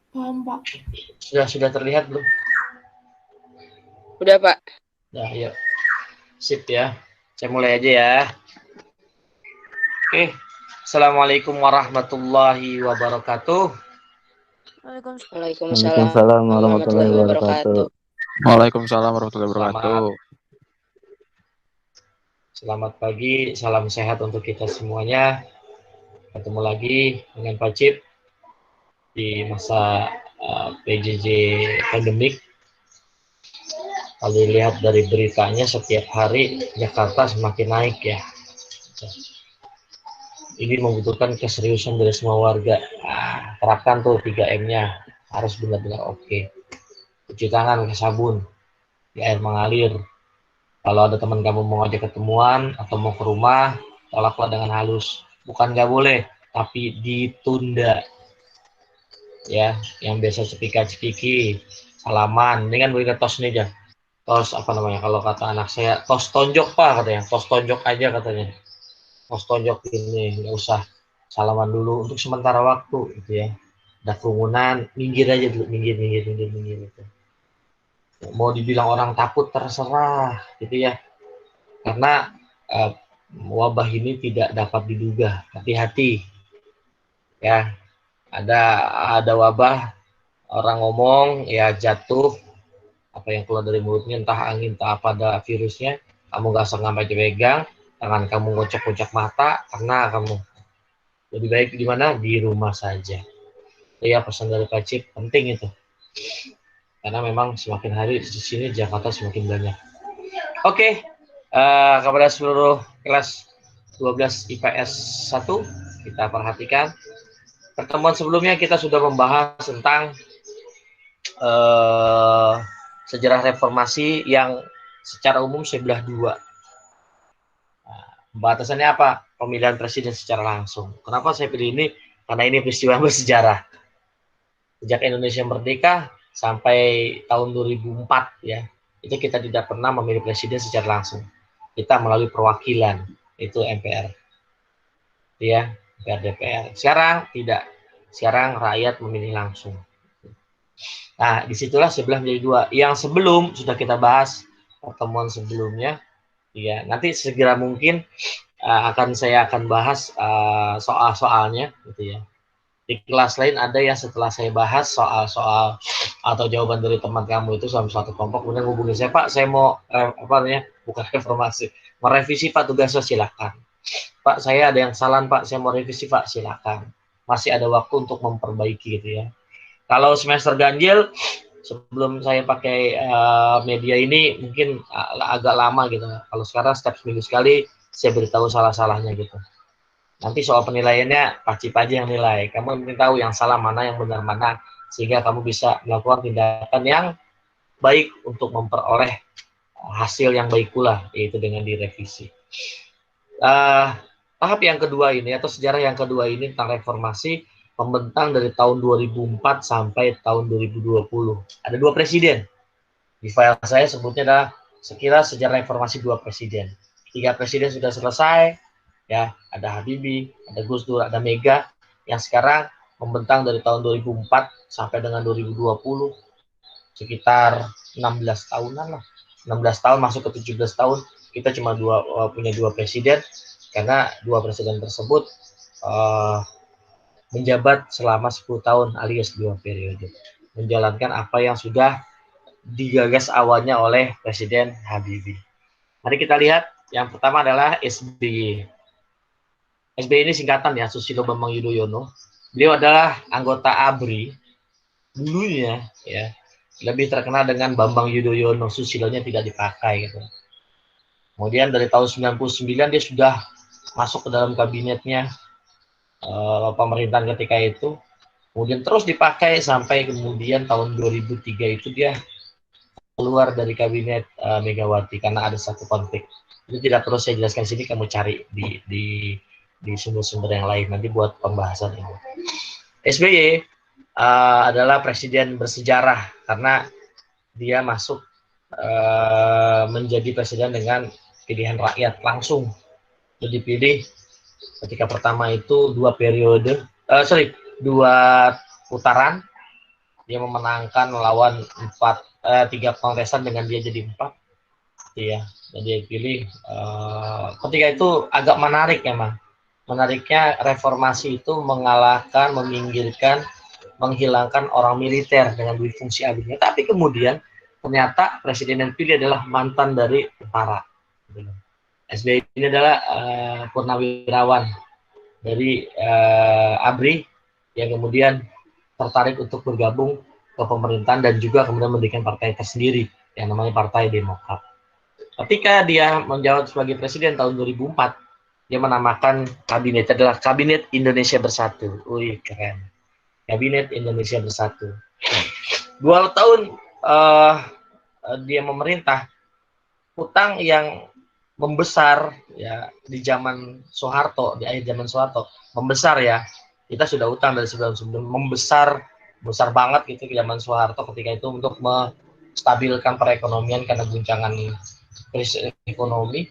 Paham, Pak. Sudah terlihat belum? Udah, Pak. Nah, yuk. Sip ya. Saya mulai aja ya. Oke. Assalamualaikum warahmatullahi wabarakatuh. Waalaikumsalam Waalaikumsalam warahmatullahi warahmatullahi wabarakatuh. wabarakatuh. Waalaikumsalam warahmatullahi wabarakatuh. Selamat pagi, salam sehat untuk kita semuanya. Ketemu lagi dengan Pak Cip di masa PJJ pandemik. Kalau dilihat dari beritanya setiap hari Jakarta semakin naik ya. Ini membutuhkan keseriusan dari semua warga. Terapkan tuh 3M-nya, harus benar-benar oke. Cuci tangan pakai sabun, di air mengalir. Kalau ada teman kamu mau ngajak ketemuan atau mau ke rumah, tolaklah dengan halus. Bukan nggak boleh, tapi ditunda. Ya, yang biasa cepika-cepiki, salaman. Ini kan berikan tos nih aja. Tos apa namanya? Kalau kata anak saya, tos tonjok pak katanya. Tos tonjok aja katanya. Tos tonjok ini nggak usah salaman dulu untuk sementara waktu gitu ya. Ada kerumunan, minggir aja dulu, minggir gitu. Mau dibilang orang takut terserah gitu ya. Karena wabah ini tidak dapat diduga. Hati-hati ya. Ada wabah, orang ngomong ya jatuh, apa yang keluar dari mulutnya entah angin entah apa ada virusnya, kamu nggak usah sampai pegang, tangan kamu ngocok-ngocok mata karena kamu lebih baik di mana, di rumah saja. Ya pesan dari Pak Cip, penting itu karena memang semakin hari di sini Jakarta semakin banyak. Oke, kepada seluruh kelas 12 IPS 1 kita perhatikan pertemuan sebelumnya kita sudah membahas tentang sejarah reformasi yang secara umum saya belah dua. Batasannya apa? Pemilihan presiden secara langsung. Kenapa saya pilih ini? Karena ini peristiwa bersejarah. Sejak Indonesia merdeka sampai tahun 2004 ya, itu kita tidak pernah memilih presiden secara langsung. Kita melalui perwakilan, itu MPR. Ya, MPR DPR. Sekarang tidak. Sekarang rakyat memilih langsung. Nah, disitulah saya belah menjadi dua. Yang sebelum sudah kita bahas pertemuan sebelumnya, ya nanti segera mungkin saya akan bahas soal-soalnya, gitu ya. Di kelas lain ada yang setelah saya bahas soal-soal atau jawaban dari teman kamu itu sama satu kelompok, kemudian hubungi saya, Pak, saya mau apa namanya, bukan informasi, merevisi Pak tugasnya, silakan. Pak, saya ada yang salah Pak, saya mau revisi Pak, silakan. Masih ada waktu untuk memperbaiki gitu ya. Kalau semester ganjil, sebelum saya pakai media ini mungkin agak lama gitu. Kalau sekarang setiap seminggu sekali saya beritahu salah-salahnya gitu. Nanti soal penilaiannya Pak Cip aja yang nilai. Kamu mungkin tahu yang salah mana, yang benar mana, sehingga kamu bisa melakukan tindakan yang baik untuk memperoleh hasil yang baik pula, yaitu dengan direvisi. Tahap yang kedua ini atau sejarah yang kedua ini tentang reformasi pembentang dari tahun 2004 sampai tahun 2020. Ada dua presiden. Di file saya sebutnya adalah sekira sejarah reformasi dua presiden. Tiga presiden sudah selesai, ya, ada Habibie, ada Gus Dur, ada Mega, yang sekarang membentang dari tahun 2004 sampai dengan 2020, sekitar 16 tahunan lah. 16 tahun masuk ke 17 tahun, kita cuma punya dua presiden, karena dua presiden tersebut menjabat selama 10 tahun alias 2 periode, menjalankan apa yang sudah digagas awalnya oleh Presiden Habibie. Mari kita lihat, yang pertama adalah SBY. SBY ini singkatan ya, Susilo Bambang Yudhoyono. Beliau adalah anggota ABRI, dulunya ya, lebih terkenal dengan Bambang Yudhoyono, Susilonya tidak dipakai gitu. Kemudian dari tahun 99 dia sudah masuk ke dalam kabinetnya pemerintahan ketika itu. Kemudian terus dipakai sampai kemudian tahun 2003 itu dia keluar dari kabinet Megawati karena ada satu konflik. Itu tidak perlu saya jelaskan sini, kamu cari di sumber-sumber yang lain nanti buat pembahasan ini. SBY adalah presiden bersejarah karena dia masuk menjadi presiden dengan pilihan rakyat langsung. Jadi dipilih ketika pertama itu dua putaran, dia memenangkan lawan tiga kontestan dengan dia jadi 4, ya. Dan dia pilih. Ketika itu agak menarik emang. Menariknya reformasi itu mengalahkan, meminggirkan, menghilangkan orang militer dengan difungsi ABRI. Tapi kemudian ternyata presiden yang pilih adalah mantan dari tentara. SBY ini adalah purnawirawan dari ABRI yang kemudian tertarik untuk bergabung ke pemerintahan dan juga kemudian mendirikan partai tersendiri yang namanya Partai Demokrat. Ketika dia menjabat sebagai presiden tahun 2004, dia menamakan kabinet adalah Kabinet Indonesia Bersatu. Wih, keren. Kabinet Indonesia Bersatu. 2 tahun dia memerintah, hutang yang membesar ya di zaman Soeharto, di akhir zaman Soeharto, membesar ya. Kita sudah utang dari sebelum membesar banget gitu di zaman Soeharto ketika itu untuk menstabilkan perekonomian karena guncangan krisis ekonomi.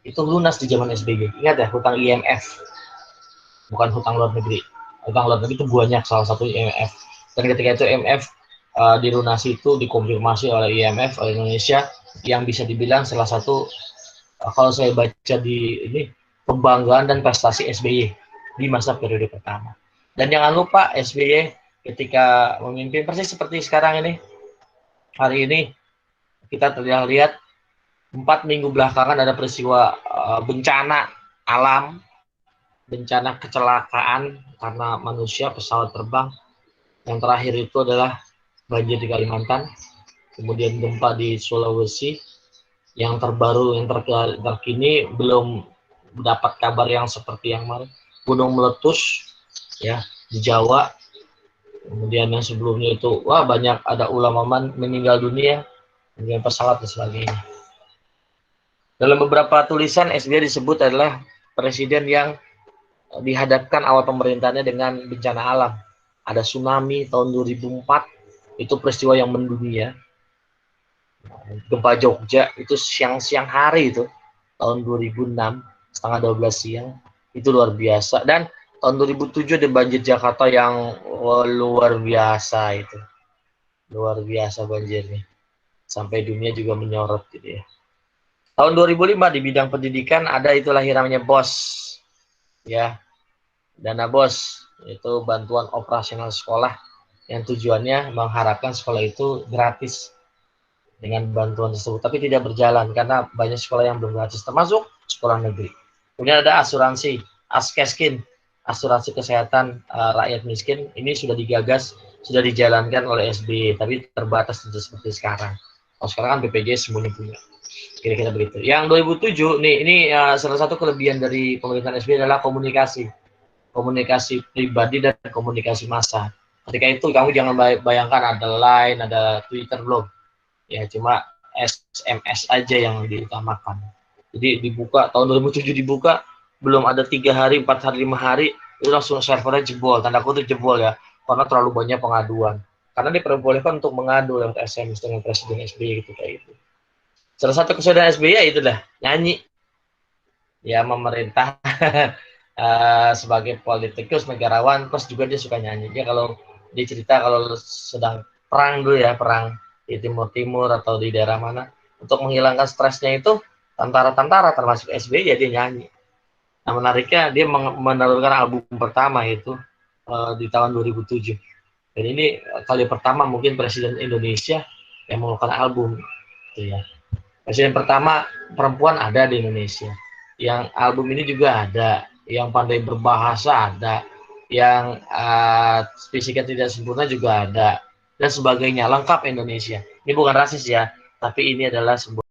Itu lunas di zaman SBY. Ingat ya, hutang IMF, bukan hutang luar negeri. Hutang luar negeri itu banyak, salah satu IMF. Dan ketika itu IMF dilunasi itu dikonfirmasi oleh IMF oleh Indonesia yang bisa dibilang salah satu kalau saya baca di ini pembanggaan dan prestasi SBY di masa periode pertama. Dan jangan lupa SBY ketika memimpin persis seperti sekarang ini, hari ini kita lihat 4 minggu belakangan ada peristiwa bencana alam, bencana kecelakaan karena manusia, pesawat terbang. Yang terakhir itu adalah banjir di Kalimantan, kemudian gempa di Sulawesi. Yang terbaru, yang terkini belum mendapat kabar yang seperti yang kemarin, gunung meletus ya di Jawa. Kemudian yang sebelumnya itu banyak ada ulama meninggal dunia, kemudian pesawat dan sebagainya. Dalam beberapa tulisan SBY disebut adalah presiden yang dihadapkan awal pemerintahannya dengan bencana alam. Ada tsunami tahun 2004, itu peristiwa yang mendunia. Gempa Jogja itu siang hari itu tahun 2006 setengah 12 siang, itu luar biasa. Dan tahun 2007 ada banjir Jakarta yang luar biasa, itu luar biasa banjirnya sampai dunia juga menyorot gitu ya. Tahun 2005 di bidang pendidikan ada itu lahir namanya BOS ya, dana BOS, itu bantuan operasional sekolah yang tujuannya mengharapkan sekolah itu gratis dengan bantuan tersebut, tapi tidak berjalan karena banyak sekolah yang belum gratis, termasuk sekolah negeri. Kemudian ada asuransi, Askeskin, asuransi kesehatan rakyat miskin. Ini sudah digagas, sudah dijalankan oleh SBY, tapi terbatas tentu seperti sekarang. Kalau sekarang kan BPJS semuanya punya. Kira-kira begitu. Yang 2007, ini salah satu kelebihan dari pemerintahan SBY adalah komunikasi pribadi dan komunikasi massa. Ketika itu kamu jangan bayangkan ada Line, ada Twitter, belum. Ya cuma SMS aja yang diutamakan. Jadi dibuka tahun 2007 dibuka, belum ada 3 hari, 4 hari, 5 hari itu langsung servernya jebol, tanda kutip jebol ya, karena terlalu banyak pengaduan. Karena diperbolehkan untuk mengadu lewat SMS dengan Presiden SBY gitu kayak itu. Salah satu kesudahan SBY ya itu dah nyanyi, ya memerintah sebagai politikus negarawan, plus juga dia suka nyanyi. Dia kalau dia cerita kalau sedang perang dulu ya, perang di timur atau di daerah mana, untuk menghilangkan stresnya itu tentara termasuk SBY ya dia nyanyi. Nah menariknya dia menelurkan album pertama itu di tahun 2007. Dan ini kali pertama mungkin presiden Indonesia yang mengeluarkan album gitu ya. Presiden pertama perempuan ada di Indonesia. Yang album ini juga ada, yang pandai berbahasa ada, yang fisiknya tidak sempurna juga ada, dan sebagainya, lengkap Indonesia. Ini bukan rasis ya, tapi ini adalah sebuah